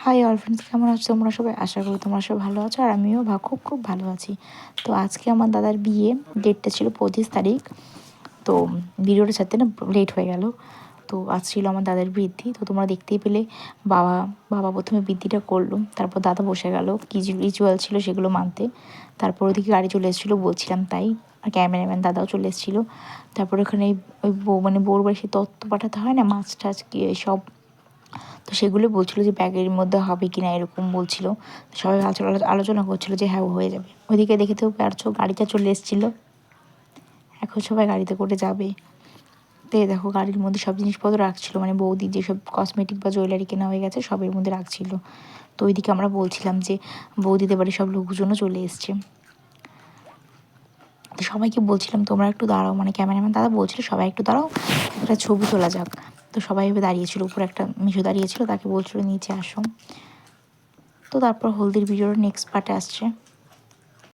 High all friends, কেমন আছো তোমরা সবাই? আশা করি তোমরা সবাই ভালো আছো, আর আমিও খুব খুব ভালো আছি। তো আজকে আমার দাদার বিয়ে, ডেটটা ছিল 25 তারিখ। তো ভিডিওটার সাথে না লেট হয়ে গেল। তো আজ ছিল আমার দাদার বৃদ্ধি। তো তোমরা দেখতেই পেলে বাবা বাবা প্রথমে বৃদ্ধিটা করলো, তারপর দাদা বসে গেল কী রিচুয়াল ছিল সেগুলো মানতে। তারপর ওদিকে গাড়ি চলে এসেছিলো, বলছিলাম তাই। আর ক্যামেরাম্যান দাদাও চলে এসেছিলো। তারপর ওখানে ওই বউর বাড়ি সে তত্ত্ব পাঠাতে হয় না, মাছ টাছ সব, তো সেগুলো বলছিল যে ব্যাগের মধ্যে হবে কি না এরকম বলছিল। সবাই আলোচনা করছিল যে হ্যাঁ হয়ে যাবে। ওইদিকে দেখে তো পারছো গাড়িটা চলে এসেছিলো, এখন সবাই গাড়িতে করে যাবে। তো দেখো গাড়ির মধ্যে সব জিনিসপত্র রাখছিলো, মানে বৌদির যেসব কসমেটিক বা জুয়েলারি কেনা হয়ে গেছে সবের মধ্যে রাখছিল। তো ওইদিকে আমরা বলছিলাম যে বৌদিদের বাড়ি সব লোকজনও চলে এসছে। তো সবাইকে বলছিলাম তোমরা একটু দাঁড়াও, মানে ক্যামেরাম্যান দাদা বলছিল সবাই একটু দাঁড়াও, একটা ছবি তোলা যাক। তো সবাই এভাবে দাঁড়িয়েছিল, উপরে একটা মিশু দাঁড়িয়েছিল, তাকে বলছিল নিচে আসো। তো তারপর হলদির ভিডিওর নেক্সট পার্টে আসছে।